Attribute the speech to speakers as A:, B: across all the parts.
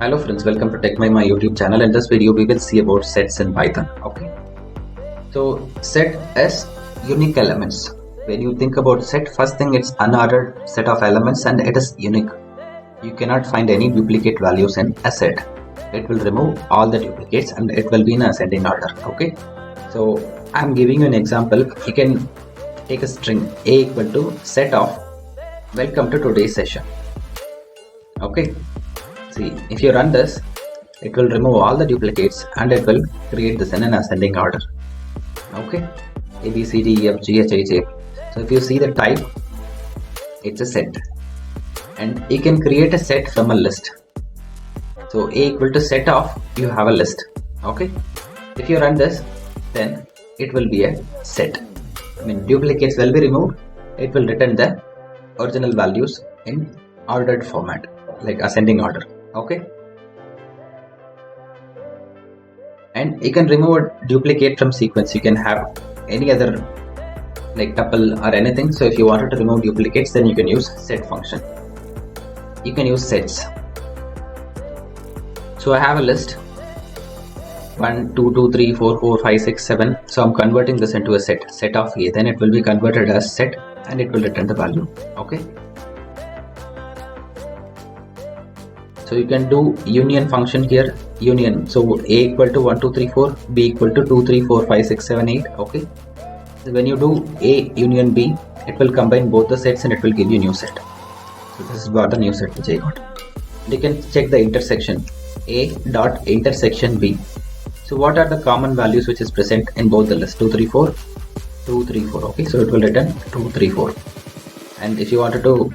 A: Hello friends, welcome to Techmaima YouTube channel. In this video we will see about sets in Python. Okay, so set is unique elements. When you think about set, first thing it's unordered set of elements and it is unique. You cannot find any duplicate values in a set. It will remove all the duplicates and it will be in ascending order. Okay, so I'm giving you an example. You can take a string a equal to set of welcome to today's session. Okay, see, if you run this, it will remove all the duplicates and it will create this in an ascending order. Okay, A, B, C, D, E, F, G, H, I, J. So if you see the type, it's a set. And you can create a set from a list. So A equal to set of, you have a list. Okay, if you run this, then it will be a set. I mean, duplicates will be removed. It will return the original values in ordered format, like ascending order. Okay, and you can remove a duplicate from sequence. You can have any other like tuple or anything. So if you wanted to remove duplicates, then you can use set function. You can use sets. So I have a list 1 2 2 3 4 4 5 6 7. So I'm converting this into a set of A. Then it will be converted as set and it will return the value. Okay, so you can do union function here. Union, so A equal to 1 2 3 4, B equal to 2 3 4 5 6 7 8. Okay, so when you do A union B, it will combine both the sets and it will give you new set. So this is what the new set which I got. You can check the intersection A dot intersection B. So what are the common values which is present in both the list? 2 3 4 2 3 4. Okay, so it will return 2 3 4. And if you wanted to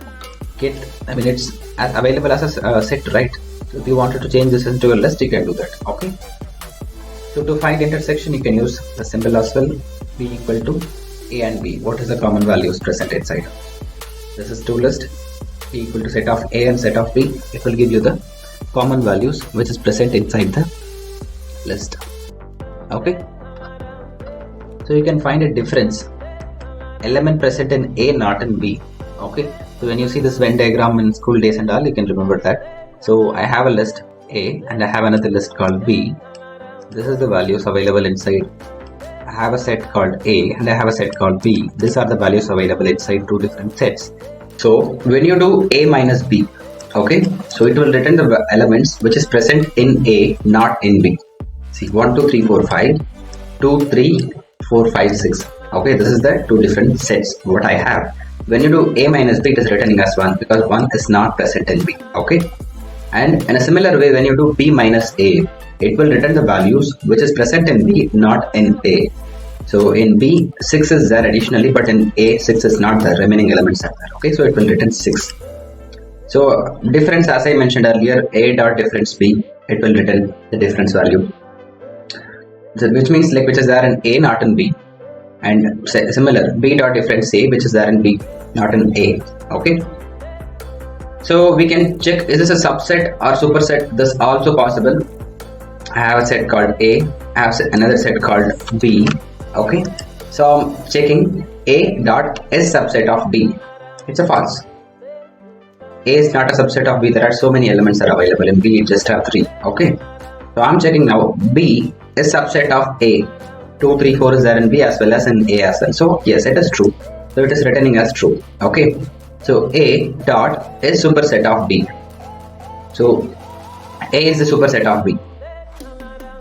A: get, I mean, it's available as a set, right? So if you wanted to change this into a list, you can do that. Okay, so to find intersection, you can use the symbol as well. B equal to A and B. What is the common values present inside? This is two list. B equal to set of A and set of B. It will give you the common values which is present inside the list. Okay, so you can find a difference element present in A, not in B. Okay, so when you see this Venn diagram in school days and all, you can remember that. So I have a list A and I have another list called B. This is the values available inside. I have a set called A and I have a set called B. These are the values available inside two different sets. So when you do A minus B, okay, so it will return the elements which is present in A, not in B. See, 1 2 3 4 5, 2 3 4 5 6. Okay, this is the two different sets what I have. When you do A minus B, it is returning as 1 because 1 is not present in B. Okay, and in a similar way, when you do B minus A, it will return the values which is present in B, not in A. So in B, 6 is there additionally, but in A, 6 is not there. Remaining elements are there. Okay, so it will return 6. So difference, as I mentioned earlier, A dot difference B, it will return the difference value. So which means like which is there in A, not in B. And similar, B dot difference A, which is there in B, not in A. Okay, so we can check, is this a subset or superset? This is also possible. I have a set called A, I have another set called B. Okay, so I'm checking A dot is subset of B. It's a false. A is not a subset of B. There are so many elements are available in B, you just have 3. Okay, so I'm checking now B is subset of A. 2 3 4 is there in B as well as in A as well. So yes, it is true. So it is returning as true. Okay, so A dot is superset of B. So A is the superset of B.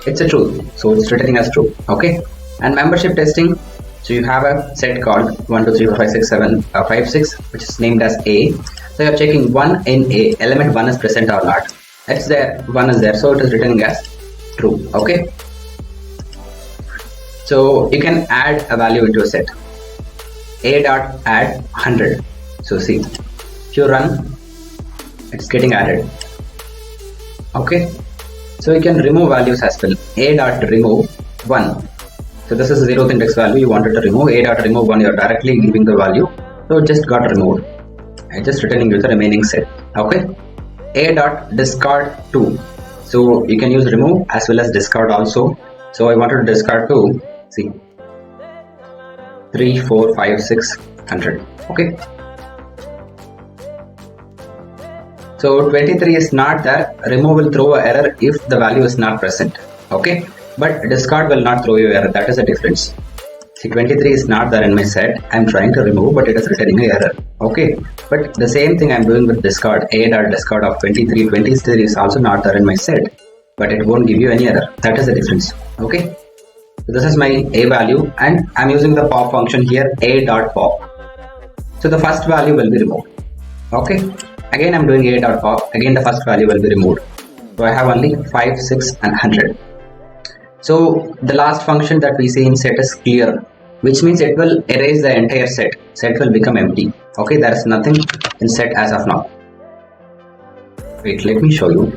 A: It's a true, so it's returning as true. Okay, and membership testing. So you have a set called 1 2 3 4 5 6 7 5 6, which is named as A. So you're checking 1 in A, element 1 is present or not. It's there, 1 is there, so it is returning as true. Okay, so you can add a value into a set. A dot add 100. So see, if you run, it's getting added. Okay, so you can remove values as well. A dot remove 1. So this is the 0th index value you wanted to remove. A dot remove 1, you are directly giving the value. So it just got removed. And just returning you the remaining set. Okay, A dot discard 2. So you can use remove as well as discard also. So I wanted to discard 2. See, 3 4 5 6 100. Okay, So 23 is not there. Remove will throw an error if the value is not present. Okay, but discard will not throw you error. That is the difference. See, 23 is not there in my set. I'm trying to remove, but it is returning an error. Okay, but the same thing I'm doing with discard. A.discard of 23. 23 is also not there in my set, but it won't give you any error. That is the difference. Okay, so this is my a value, and I'm using the pop function here, a.pop. So the first value will be removed. Okay, again I'm doing a.pop. Again the first value will be removed. So I have only 5, 6, and 100. So the last function that we see in set is clear, which means it will erase the entire set. Set will become empty. Okay, there is nothing in set as of now. Wait, let me show you.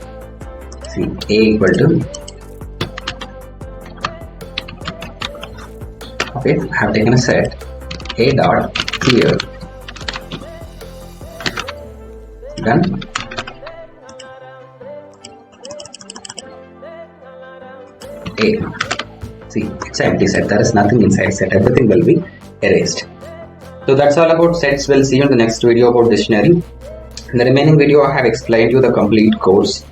A: See, a equal to, okay, I have taken a set, a dot clear, done. A. See, it's an empty set. There is nothing inside set. Everything will be erased. So that's all about sets. We'll see you in the next video about dictionary. In the remaining video, I have explained you the complete course.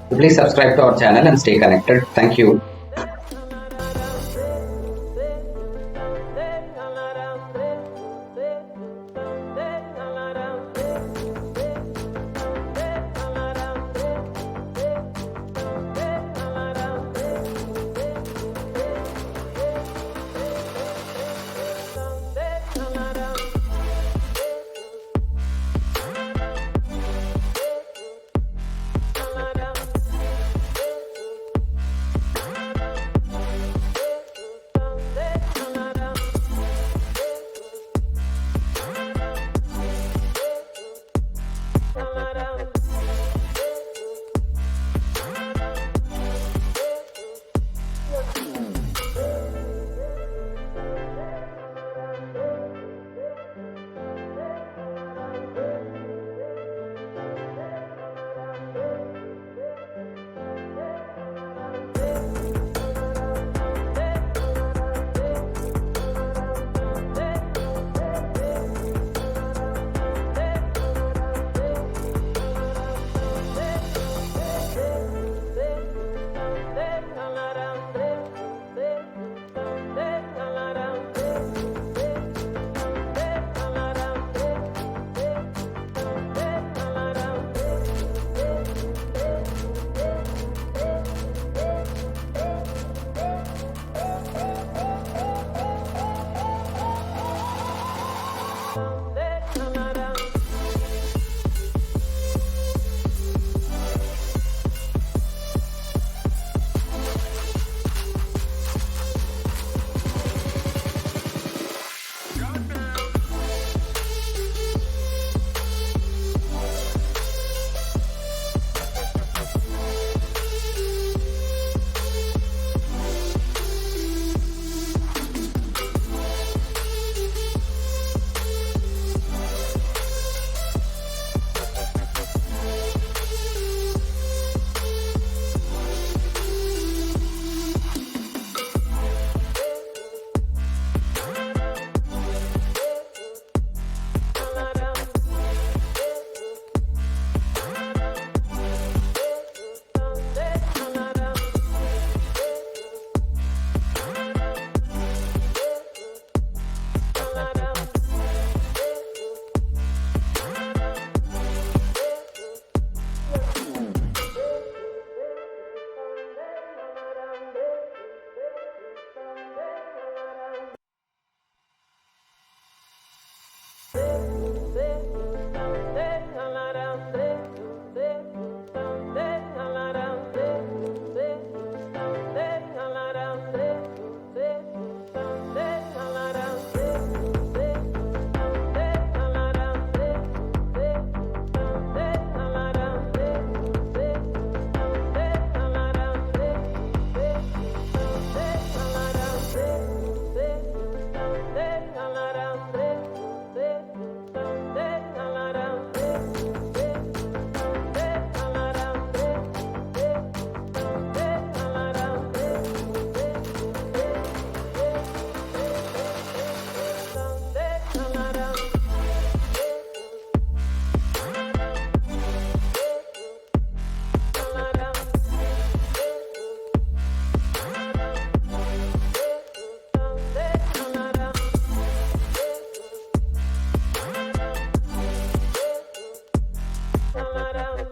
A: So please subscribe to our channel and stay connected. Thank you.
B: Techmaima.